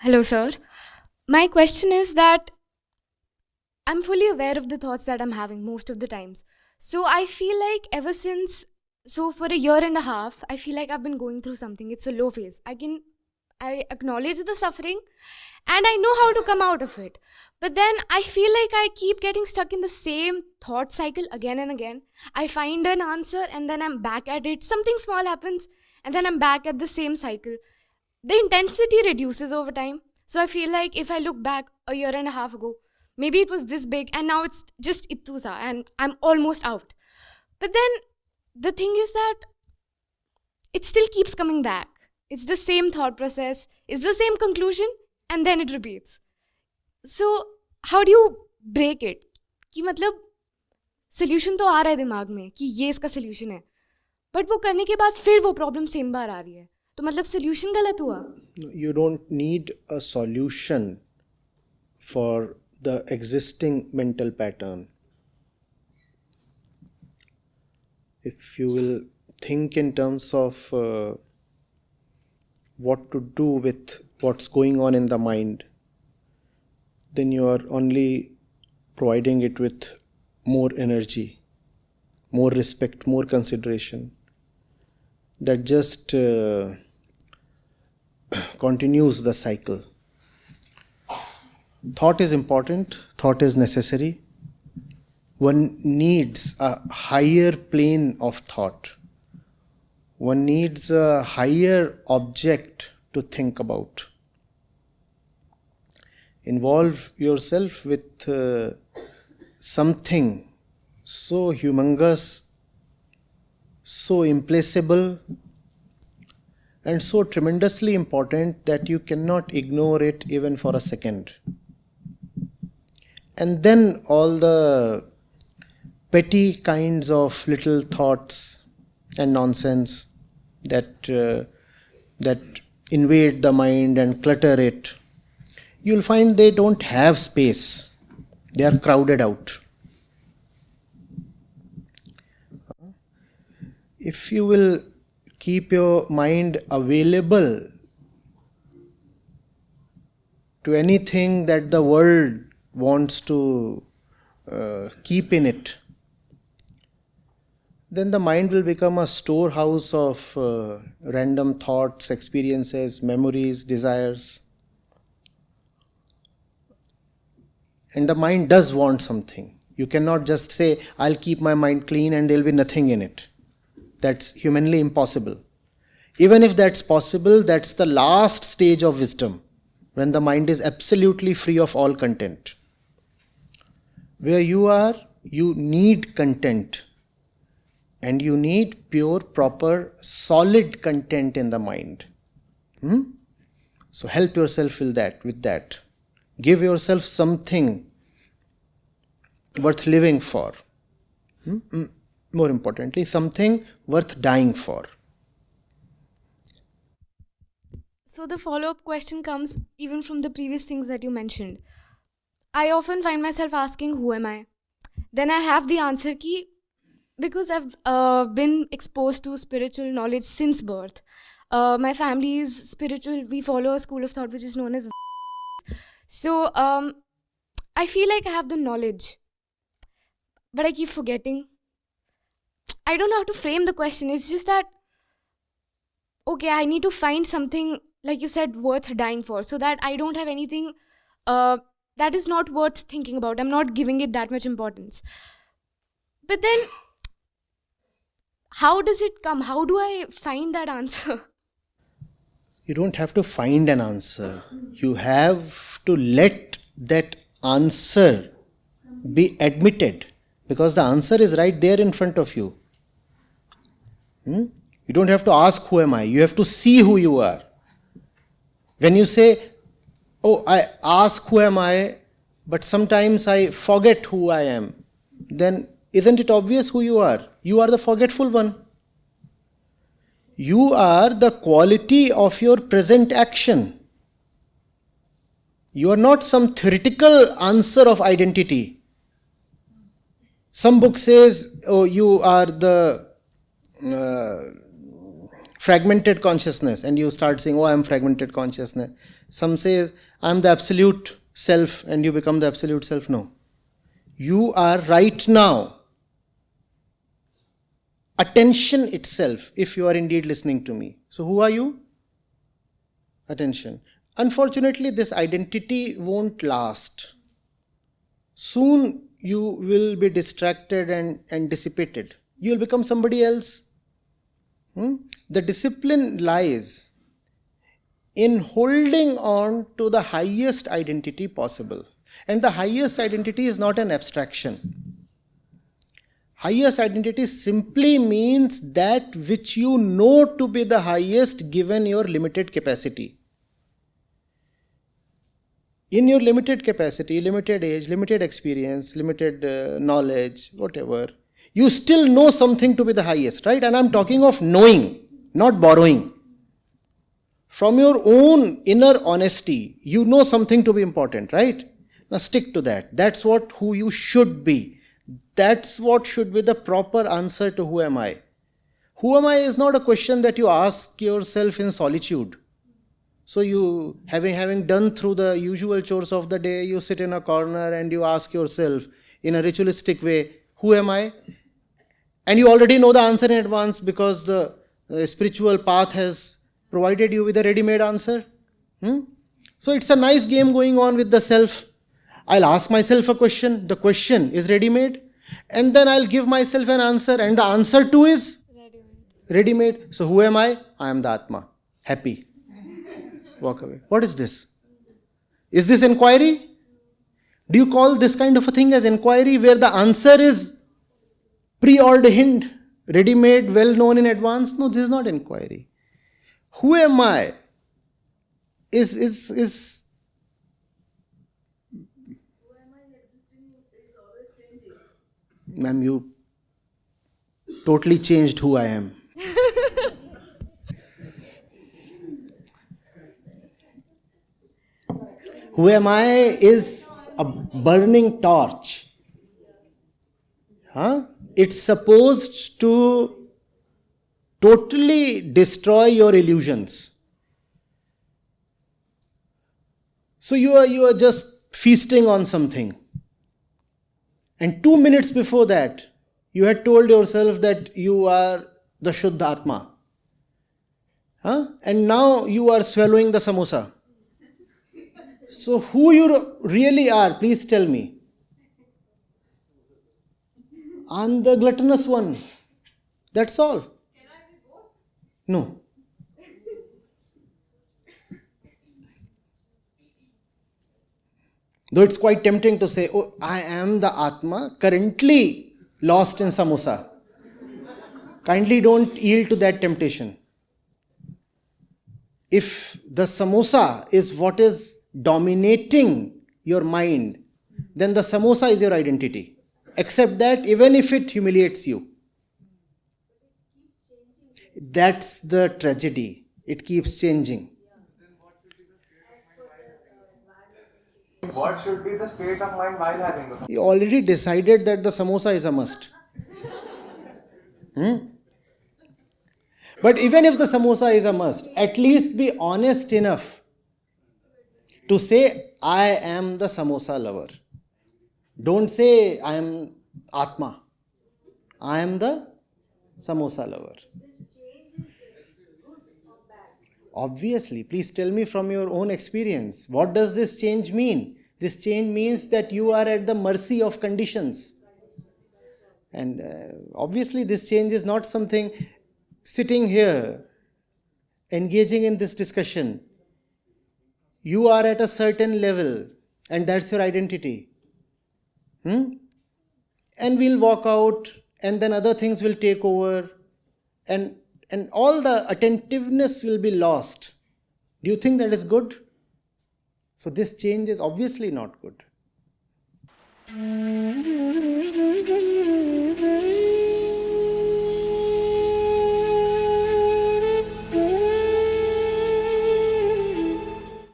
Hello, sir. My question is that I'm fully aware of the thoughts that I'm having most of the times. So I feel like ever since, so for a year and a half, I feel like I've been going through something. It's a low phase. I acknowledge the suffering and I know how to come out of it. But then I feel like I keep getting stuck in the same thought cycle again and again. I find an answer and then I'm back at it. Something small happens and then I'm back at the same cycle. The intensity reduces over time. So I feel like if I look back a year and a half ago, maybe it was this big and now it's just itusa and I'm almost out. But then the thing is that it still keeps coming back. It's the same thought process, it's the same conclusion, and then it repeats. So how do you break it? कि मतलब solution तो आ रहा है दिमाग में कि ये इसका solution है, but वो करने के बाद फिर वो problem same बार आ रही है. तो मतलब solution गलत हुआ. You don't need a solution for the existing mental pattern. If you will think in terms of what to do with what's going on in the mind, then you are only providing it with more energy, more respect, more consideration. That just continues the cycle. Thought is important, thought is necessary. One needs a higher plane of thought. One needs a higher object to think about. Involve yourself with something so humongous, so implacable, and so tremendously important that you cannot ignore it even for a second. And then all the petty kinds of little thoughts and nonsense that invade the mind and clutter it, you'll find they don't have space. They are crowded out. If you will keep your mind available to anything that the world wants to keep in it, then the mind will become a storehouse of random thoughts, experiences, memories, desires. And the mind does want something. You cannot just say, I'll keep my mind clean and there'll be nothing in it. That's humanly impossible. Even if that's possible, that's the last stage of wisdom, when the mind is absolutely free of all content. Where you are, you need content. And you need pure, proper, solid content in the mind. So help yourself with that. Give yourself something worth living for. More importantly, something worth dying for. So the follow-up question comes even from the previous things that you mentioned. I often find myself asking, who am I? Then I have the answer ki, because I've been exposed to spiritual knowledge since birth. My family is spiritual. We follow a school of thought which is known as So I feel like I have the knowledge, but I keep forgetting. I don't know how to frame the question. It's just that, okay, I need to find something, like you said, worth dying for, so that I don't have anything that is not worth thinking about. I'm not giving it that much importance. But then, how does it come? How do I find that answer? You don't have to find an answer. You have to let that answer be admitted, because the answer is right there in front of you. You don't have to ask, who am I? You have to see who you are. When you say, oh, I ask who am I, but sometimes I forget who I am, then isn't it obvious who you are? You are the forgetful one. You are the quality of your present action. You are not some theoretical answer of identity. Some book says, oh, you are the fragmented consciousness, and you start saying, oh, I'm fragmented consciousness. Some says, I'm the absolute self, and you become the absolute self. No. You are right now attention itself, if you are indeed listening to me. So who are you? Attention. Unfortunately, this identity won't last. Soon you will be distracted and dissipated. You will become somebody else. The discipline lies in holding on to the highest identity possible. And the highest identity is not an abstraction. Highest identity simply means that which you know to be the highest given your limited capacity. In your limited capacity, limited age, limited experience, limited knowledge, whatever, you still know something to be the highest, right? And I'm talking of knowing, not borrowing. From your own inner honesty, you know something to be important, right? Now stick to that. That's who you should be. That's what should be the proper answer to who am I. Who am I is not a question that you ask yourself in solitude. So you, having done through the usual chores of the day, you sit in a corner and you ask yourself in a ritualistic way, who am I? And you already know the answer in advance because the spiritual path has provided you with a ready-made answer. So it's a nice game going on with the self. I'll ask myself a question. The question is ready-made. And then I'll give myself an answer. And the answer too is ready-made. So who am I? I am the Atma. Happy. Walk away. What is this? Is this inquiry? Do you call this kind of a thing as inquiry where the answer is preordained, ready-made, well-known in advance? No, this is not inquiry. Who am I? Is Who am I existing is always changing. Ma'am, you totally changed who I am. Who am I is a burning torch. It's supposed to totally destroy your illusions. So you are just feasting on something. And 2 minutes before that, you had told yourself that you are the Shuddha Atma. And now you are swallowing the samosa. So who you really are, please tell me. I'm the gluttonous one. That's all. Can I be both? No. Though it's quite tempting to say, oh, I am the Atma currently lost in samosa. Kindly don't yield to that temptation. If the samosa is what is dominating your mind, then the samosa is your identity. Accept that even if it humiliates you. That's the tragedy. It keeps changing. What should be the state of mind while having the You already decided that the samosa is a must. But even if the samosa is a must, at least be honest enough to say, I am the samosa lover. Don't say, I am Atma. I am the samosa lover. This change is good or bad? Obviously, please tell me from your own experience. What does this change mean? This change means that you are at the mercy of conditions. And obviously, this change is not something sitting here, engaging in this discussion. You are at a certain level, and that's your identity. And we'll walk out, and then other things will take over, and all the attentiveness will be lost. Do you think that is good? So this change is obviously not good.